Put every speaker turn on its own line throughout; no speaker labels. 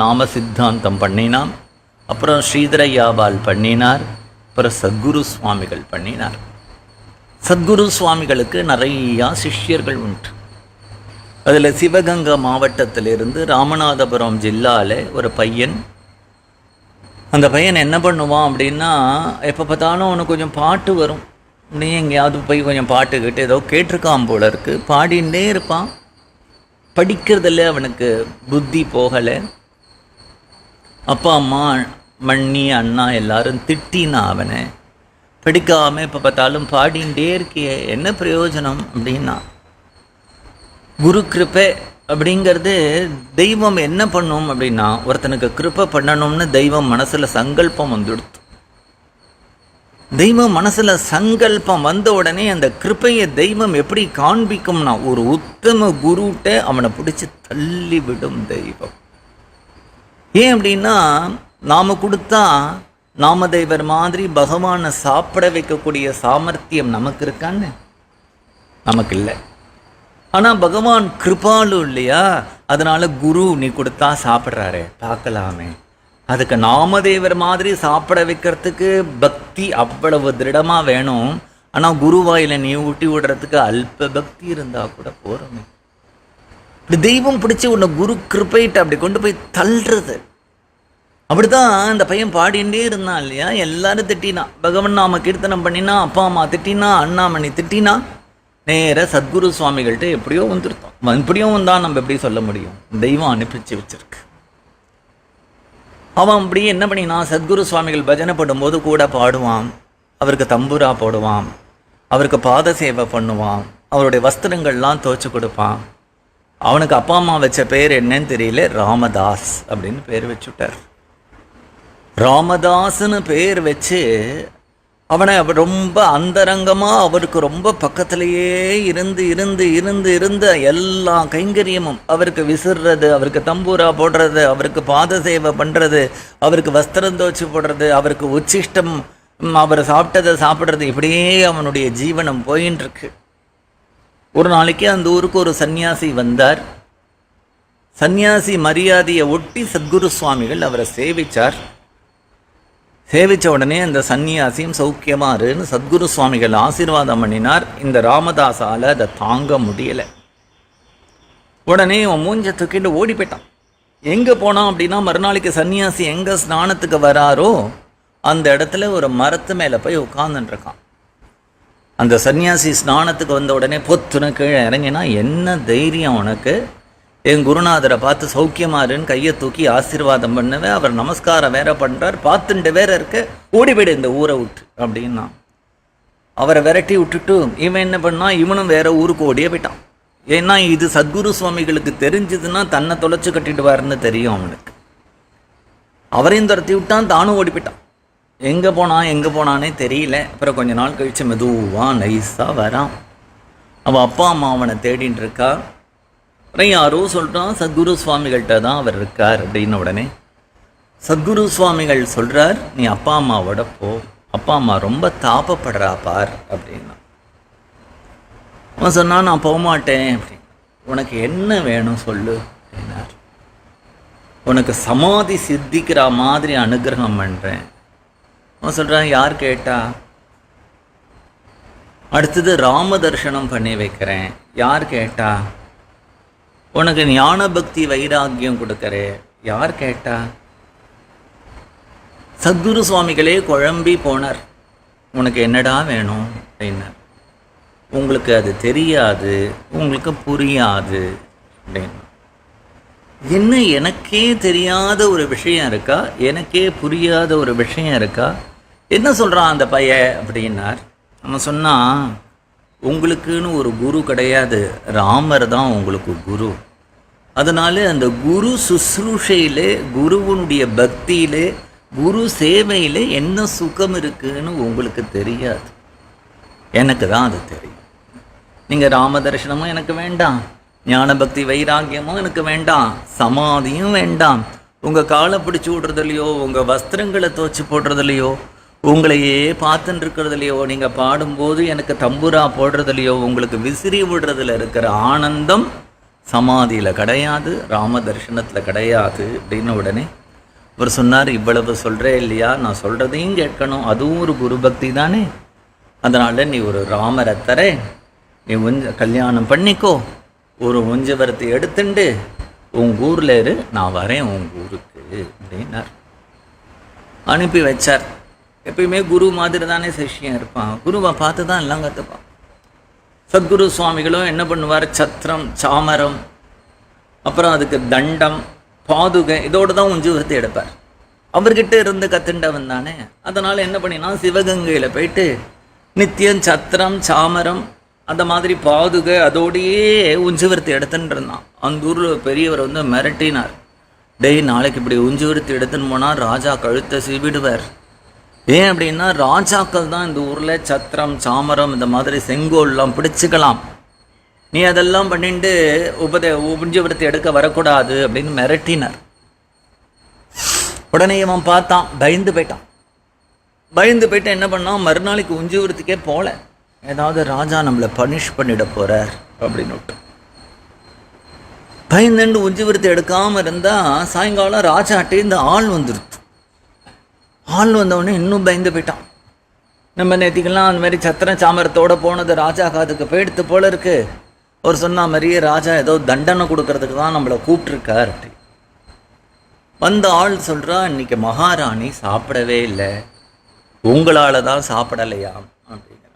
நாம சித்தாந்தம் பண்ணினான். அப்புறம் ஸ்ரீதரையாவால் பண்ணினார். அப்புறம் சத்குரு சுவாமிகள் பண்ணினார். சத்குரு சுவாமிகளுக்கு நிறையா சிஷ்யர்கள் உண்டு. அதில் சிவகங்கை மாவட்டத்திலிருந்து ராமநாதபுரம் ஜில்லாவில் ஒரு பையன். அந்த பையன் என்ன பண்ணுவான் அப்படின்னா, எப்போ பார்த்தாலும் அவனுக்கு கொஞ்சம் பாட்டு வரும். நீ எங்கேயாவது போய் கொஞ்சம் பாட்டு கேட்டு ஏதோ கேட்டிருக்கான் போல இருக்குது, பாடிகிட்டே இருப்பான். படிக்கிறதில்ல அவனுக்கு புத்தி போகலை. அப்பா அம்மா மண்ணி அண்ணா எல்லாரும் திட்டினா அவனை, படிக்காமல் இப்போ பார்த்தாலும் பாடிகிட்டே இருக்கியே என்ன பிரயோஜனம் அப்படின்னா. குரு கிருப்பை அப்படிங்கிறது தெய்வம் என்ன பண்ணும் அப்படின்னா, ஒருத்தனுக்கு கிருப்பை பண்ணணும்னு தெய்வம் மனசில் சங்கல்பம் வந்துடுத்து. தெய்வம் மனசில் சங்கல்பம் வந்த உடனே அந்த கிருப்பையை தெய்வம் எப்படி காண்பிக்கும்னா, ஒரு உத்தம குருட்ட அவனை பிடிச்சி தள்ளிவிடும் தெய்வம். ஏன் அப்படின்னா, நாம் கொடுத்தா நாமதேவர் மாதிரி பகவானை சாப்பிட வைக்கக்கூடிய சாமர்த்தியம் நமக்கு இருக்கான்னு நமக்கு இல்லை. ஆனால் பகவான் கிருபாலு இல்லையா, அதனால குரு நீ கொடுத்தா சாப்பிட்றாரு பார்க்கலாமே. அதுக்கு நாமதேவர் மாதிரி சாப்பிட வைக்கிறதுக்கு பக்தி அவ்வளவு திருடமாக வேணும். ஆனால் குருவாயில் நீ ஊட்டி விடுறதுக்கு அல்ப பக்தி இருந்தால் கூட போகிறோமே. இப்படி தெய்வம் பிடிச்சி உன்னை குரு கிருப்பைட்டு அப்படி கொண்டு போய் தள்ளுறது. அப்படிதான் இந்த பையன் பாடிகிட்டே இருந்தான் இல்லையா. எல்லாரும் திட்டினா, பகவான் நாம கீர்த்தனம் பண்ணினா, அப்பா அம்மா திட்டினா, அண்ணாமணி திட்டினா, நேராக சத்குரு சுவாமிகள்கிட்ட எப்படியோ வந்துருத்தோம். இப்படியும் வந்தால் நம்ம எப்படி சொல்ல முடியும், தெய்வம் அனுப்பிச்சு வச்சிருக்கு. அவன் அப்படி என்ன பண்ணினா, சத்குரு சுவாமிகள் பஜனை பண்ணும்போது கூட பாடுவான், அவருக்கு தம்புரா போடுவான், அவருக்கு பாத சேவை பண்ணுவான், அவருடைய வஸ்திரங்கள்லாம் துவைச்சு கொடுப்பான். அவனுக்கு அப்பா அம்மா வச்ச பேர் என்னன்னு தெரியல, ராமதாஸ் அப்படின்னு பேர் வச்சுட்டார். ராமதாஸ்ன்னு பேர் வச்சு அவனை ரொம்ப அந்தரங்கமாக அவருக்கு ரொம்ப பக்கத்திலேயே இருந்து இருந்து இருந்து இருந்த எல்லா கைங்கரியமும், அவருக்கு விசிறது, அவருக்கு தம்பூரா போடுறது, அவருக்கு பாத சேவை பண்ணுறது, அவருக்கு வஸ்திரம் துவச்சி போடுறது, அவருக்கு உச்சிஷ்டம் அவர் சாப்பிட்டதை சாப்பிட்றது, இப்படியே அவனுடைய ஜீவனம் போயின்னு இருக்கு. ஒரு நாளைக்கு அந்த ஊருக்கு ஒரு சன்னியாசி வந்தார். சன்னியாசி மரியாதையை ஒட்டி சத்குரு சுவாமிகள் அவரை சேவிச்சார். சேவித்த உடனே அந்த சன்னியாசியும் சௌக்கியமாறுன்னு சத்குரு சுவாமிகள் ஆசீர்வாதம் பண்ணினார். இந்த ராமதாஸால் அதை தாங்க முடியலை. உடனே அவன் மூஞ்ச தூக்கிட்டு ஓடி போயிட்டான். எங்கே போனான் அப்படின்னா, மறுநாளைக்கு சன்னியாசி எங்கே ஸ்நானத்துக்கு வராரோ அந்த இடத்துல ஒரு மரத்து மேலே போய் உட்கார்ந்துட்டுருக்கான். அந்த சன்னியாசி ஸ்நானத்துக்கு வந்த உடனே பொத்துன்னு கீழே இறங்கினா, என்ன தைரியம் உனக்கு, என் குருநாதரை பார்த்து சௌக்கியமாறுன்னு கையை தூக்கி ஆசீர்வாதம் பண்ணுவேன், அவர் நமஸ்காரம் வேற பண்ணுறார், பார்த்துட்டு வேற இருக்க, ஓடிவிடு இந்த ஊரை விட்டு அப்படின்னா. அவரை விரட்டி விட்டுட்டு இவன் என்ன பண்ணான், இவனும் வேற ஊருக்கு ஓடியே போயிட்டான். ஏன்னா இது சத்குரு சுவாமிகளுக்கு தெரிஞ்சதுன்னா தன்னை தொலைச்சு கட்டிடுவார்னு தெரியும் அவனுக்கு. அவரையும் துரத்தி விட்டான், தானும் ஓடி போயிட்டான். எங்கே போனானே தெரியல. அப்புறம் கொஞ்ச நாள் கழித்து மெதுவாக நைஸாக வரான். அவன் அப்பா அம்மா அவனை தேடின்னு இருக்கா. அப்புறம் யாரோ சொல்கிறான், சத்குரு சுவாமிகள்கிட்ட தான் அவர் இருக்கார் அப்படின்னு. உடனே சத்குரு சுவாமிகள் சொல்கிறார், நீ அப்பா அம்மாவோட போ, அப்பா அம்மா ரொம்ப தாபப்படுறா பார் அப்படின்னா. அவன் சொன்னான், நான் போகமாட்டேன் அப்படின்னு. உனக்கு என்ன வேணும் சொல்லு அப்படின்னார். உனக்கு சமாதி சித்திக்கிற மாதிரி அனுகிரகம் பண்ணுறேன். அவன் சொல்கிறான், யார் கேட்டா? அடுத்தது ராம தரிசனம் பண்ணி வைக்கிறேன். யார் கேட்டா? உனக்கு ஞான பக்தி வைராக்கியம் கொடுக்கறே. யார் கேட்டா? சத்குரு சுவாமிகளே குழம்பி போனார். உனக்கு என்னடா வேணும் அப்படின்னார். உங்களுக்கு அது தெரியாது, உங்களுக்கு புரியாது அப்படின்னா. என்ன, எனக்கே தெரியாத ஒரு விஷயம் இருக்கா, எனக்கே புரியாத ஒரு விஷயம் இருக்கா, என்ன சொல்கிறான் அந்த பையன் அப்படின்னார். நம்ம சொன்னால், உங்களுக்குன்னு ஒரு குரு கிடையாது, ராமர் தான் உங்களுக்கு குரு. அதனால அந்த குரு சுশ্ரூஷையில், குருவனுடைய பக்தியில், குரு சேவையில் என்ன சுகம் இருக்குன்னு உங்களுக்கு தெரியாது, எனக்கு தான் அது தெரியும். நீங்கள் ராம தரிசனமும் எனக்கு வேண்டாம், ஞான பக்தி வைராக்கியமும் எனக்கு வேண்டாம், சமாதியும் வேண்டாம், உங்கள் காலை பிடிச்சி விடுறதுலையோ, உங்கள் வஸ்திரங்களை துவச்சி போடுறதுலையோ, உங்களையே பார்த்துட்டு இருக்கிறதுலையோ, நீங்கள் பாடும்போது எனக்கு தம்புரா போடுறதுலையோ, உங்களுக்கு விசிறி விடுறதுல இருக்கிற ஆனந்தம் சமாதியில் கிடையாது, ராம தரிசனத்தில் கிடையாது அப்படின்னு உடனே இவர் சொன்னார், இவ்வளவு சொல்கிறே இல்லையா, நான் சொல்கிறதையும் கேட்கணும், அதுவும் ஒரு குரு பக்தி தானே, அதனால் நீ ஒரு ராமரை தர, நீ கல்யாணம் பண்ணிக்கோ, ஒரு உஞ்சவரத்தை எடுத்துண்டு உங்கள் ஊரில் இரு, நான் வரேன் உங்கள் ஊருக்கு அப்படின்னார். அனுப்பி வச்சார். எப்பயுமே குரு மாதிரி தானே சிஷ்யம் இருப்பான், குருவை பார்த்து தான் எல்லாம் கற்றுப்பான். சத்குரு சுவாமிகளும் என்ன பண்ணுவார், சத்திரம், சாமரம், அப்புறம் அதுக்கு தண்டம், பாதுகை, இதோடு தான் உஞ்சவரத்தை எடுப்பார். அவர்கிட்ட இருந்து கத்துண்டவன் தானே. அதனால் என்ன பண்ணினா, சிவகங்கையில் போயிட்டு நித்தியம் சத்திரம், சாமரம், அந்த மாதிரி பாதுகை அதோடையே உஞ்சவரத்தை எடுத்துன்னு இருந்தான். அந்த ஊரில் பெரியவர் வந்து மிரட்டினார், டேய் நாளைக்கு இப்படி உஞ்சவரத்தை எடுத்துன்னு போனால் ராஜா கழுத்தை சீவிடுவார். ஏன் அப்படின்னா, ராஜாக்கள் தான் இந்த ஊரில் சத்திரம், சாமரம், இந்த மாதிரி செங்கோல்லாம் பிடிச்சிக்கலாம், நீ அதெல்லாம் பண்ணிட்டு உஞ்சவரத்தை எடுக்க வரக்கூடாது அப்படின்னு மிரட்டினார். உடனே இவன் பார்த்தான், பயந்து போயிட்டு என்ன பண்ணான், மறுநாளைக்கு உஞ்சவரத்துக்கே போகல, ஏதாவது ராஜா நம்மளை பனிஷ் பண்ணிட போகிறார் அப்படின்னு பயந்துண்டு உஞ்சவரத்தை எடுக்காமல் இருந்தால் சாயங்காலம் ராஜாட்டே இந்த ஆள் வந்துடுது. ஆள் வந்தவொடனே இன்னும் பயந்து போயிட்டான். நம்ம நேற்றுக்கெல்லாம் அந்த மாதிரி சத்திர சாமரத்தோடு போனது ராஜா காதுக்கு போயிடுத்து போல இருக்கு. அவர் சொன்ன மாதிரியே ராஜா ஏதோ தண்டனை கொடுக்கறதுக்கு தான் நம்மளை கூப்பிட்ருக்கார் அப்படி. வந்த ஆள் சொல்கிறா, இன்னைக்கு மகாராணி சாப்பிடவே இல்லை, உங்களால் தான் சாப்பிடலையாம் அப்படிங்கிற.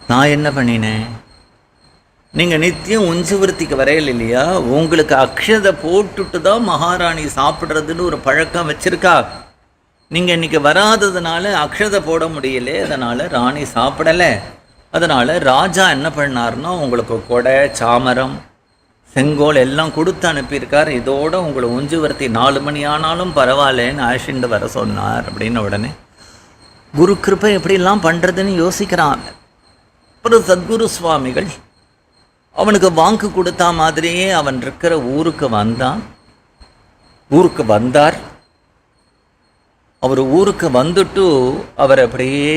நான் என்ன பண்ணினேன், நீங்கள் நித்தியம் உஞ்சவரத்திக்கு வரையில் இல்லையா, உங்களுக்கு அக்ஷதை போட்டுட்டு தான் மகாராணி சாப்பிட்றதுன்னு ஒரு பழக்கம் வச்சுருக்கா, நீங்கள் இன்றைக்கி வராததுனால அக்ஷதை போட முடியல, அதனால் ராணி சாப்பிடலை. அதனால் ராஜா என்ன பண்ணார்னா, உங்களுக்கு கொடை, சாமரம், செங்கோல் எல்லாம் கொடுத்து அனுப்பியிருக்கார், இதோடு உங்களை உஞ்சவரத்தி 4 மணி ஆனாலும் பரவாயில்லன்னு அழைச்சிட்டு வர சொன்னார் அப்படின்னு. உடனே குரு கிருப்பை எப்படிலாம் பண்ணுறதுன்னு யோசிக்கிறான். அப்புறம் சத்குரு சுவாமிகள் அவனுக்கு வாக்கு கொடுத்த மாதிரியே அவன் இருக்கிற ஊருக்கு வந்தார். அவர் ஊருக்கு வந்துட்டு அவர் அப்படியே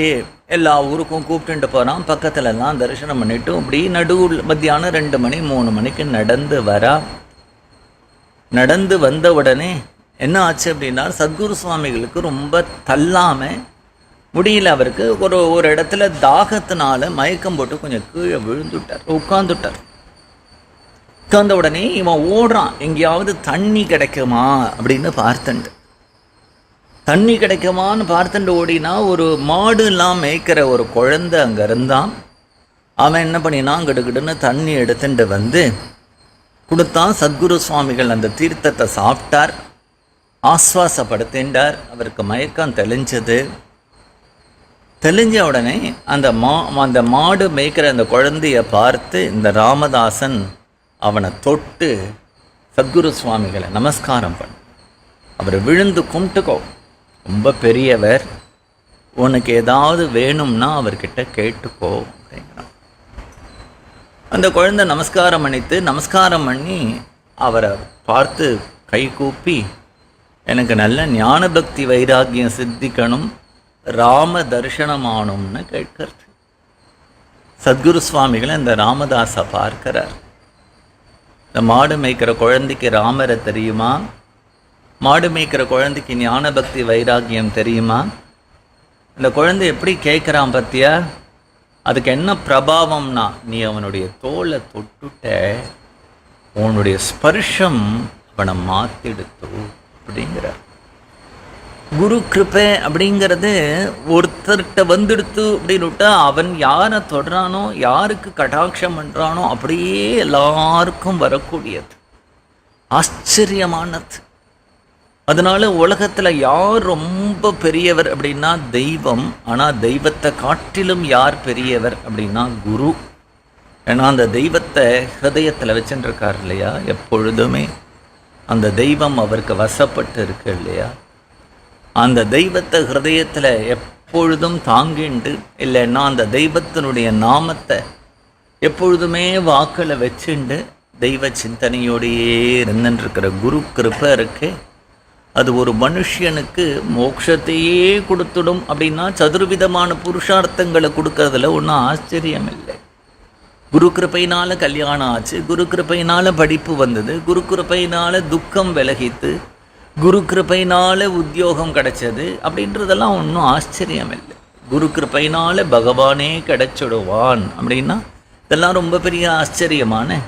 எல்லா ஊருக்கும் கூப்பிட்டுட்டு போகிறான். பக்கத்துலலாம் தரிசனம் பண்ணிவிட்டு அப்படி மத்தியானம் 2 மணி 3 மணிக்கு நடந்து வந்த உடனே என்ன ஆச்சு அப்படின்னா, சத்குரு சுவாமிகளுக்கு ரொம்ப தள்ளாமல் முடியல. அவருக்கு ஒரு இடத்துல தாகத்தினால மயக்கம் போட்டு கொஞ்சம் கீழே உட்கார்ந்த உடனே இவன் ஓடுறான், எங்கேயாவது தண்ணி கிடைக்குமா அப்படின்னு பார்த்துண்டு ஓடினா, ஒரு மாடுலாம் மேய்க்கிற ஒரு குழந்தை அங்கே இருந்தான். அவன் என்ன பண்ணினான், கிடுகிடுன்னு தண்ணி எடுத்துட்டு வந்து கொடுத்தான். சத்குரு சுவாமிகள் அந்த தீர்த்தத்தை சாப்பிட்டார், ஆஸ்வாசப்படுத்தின்றார். அவருக்கு மயக்கம் தெளிஞ்ச உடனே அந்த மாடு மேய்க்கிற அந்த குழந்தைய பார்த்து இந்த ராமதாசன் அவனை தொட்டு சத்குரு சுவாமிகளை நமஸ்காரம் பண்ண, அவர் விழுந்து கும்பிட்டுக்கோ, ரொம்ப பெரியவர், உனக்கு ஏதாவது வேணும்னா அவர்கிட்ட கேட்டுக்கோ அப்படிங்கிறான். அந்த குழந்தை நமஸ்காரம் பண்ணி அவரை பார்த்து கை கூப்பி, எனக்கு நல்ல ஞான பக்தி வைராக்கியம் சித்திக்கணும், ராம தரிசனமானும்னு கேட்கறது. சத்குரு சுவாமிகளை இந்த ராமதாஸை பார்க்கிறார். இந்த மாடு மேய்க்கிற குழந்தைக்கு ராமரை தெரியுமா, மாடு மேய்க்கிற குழந்தைக்கு ஞான பக்தி வைராக்கியம் தெரியுமா, இந்த குழந்தை எப்படி கேட்குறான் பத்தியா, அதுக்கு என்ன பிரபாவம்னா, நீ அவனுடைய தோலை தொட்டுட்ட, உன்னுடைய ஸ்பர்ஷம் அவனை மாற்றிடுத்து அப்படிங்கிறார். குரு கிருப்பை அப்படிங்கிறது ஒருத்தர்கிட்ட வந்துடுத்து அப்படின்னு விட்டா, அவன் யாரை தொடுறானோ, யாருக்கு கடாட்சம் பண்ணுறானோ அப்படியே எல்லாருக்கும் வரக்கூடியது, ஆச்சரியமானது. அதனால உலகத்தில் யார் ரொம்ப பெரியவர் அப்படின்னா தெய்வம். ஆனால் தெய்வத்தை காட்டிலும் யார் பெரியவர் அப்படின்னா குரு. ஏன்னா அந்த தெய்வத்தை ஹிருதயத்தில் வச்சுருக்கார் இல்லையா, எப்பொழுதுமே அந்த தெய்வம் அவருக்கு வசப்பட்டு இருக்கு இல்லையா, அந்த தெய்வத்தை ஹிருதயத்தில் எப்பொழுதும் தாங்கிண்டு, இல்லைன்னா அந்த தெய்வத்தினுடைய நாமத்தை எப்பொழுதுமே வாக்கில் வச்சுண்டு தெய்வ சிந்தனையோடையே இருந்துருக்கிற குரு கிருப்பை இருக்கு. அது ஒரு மனுஷனுக்கு மோட்சத்தையே கொடுத்துடும் அப்படின்னா, சதுர்விதமான புருஷார்த்தங்களை கொடுக்கறதுல ஒன்றும் ஆச்சரியம் இல்லை. குரு கிருபையினால கல்யாணம் ஆச்சு, குரு கிருபையினால படிப்பு வந்தது, குரு கிருபையினால துக்கம் விலகித்து, குரு கிருபையினால உத்தியோகம் கிடைச்சது அப்படின்றதெல்லாம் ஒன்றும் ஆச்சரியம் இல்லை. குரு கிருபையினால பகவானே கிடைச்சிடுவான் அப்படின்னா இதெல்லாம் ரொம்ப பெரிய ஆச்சரியமான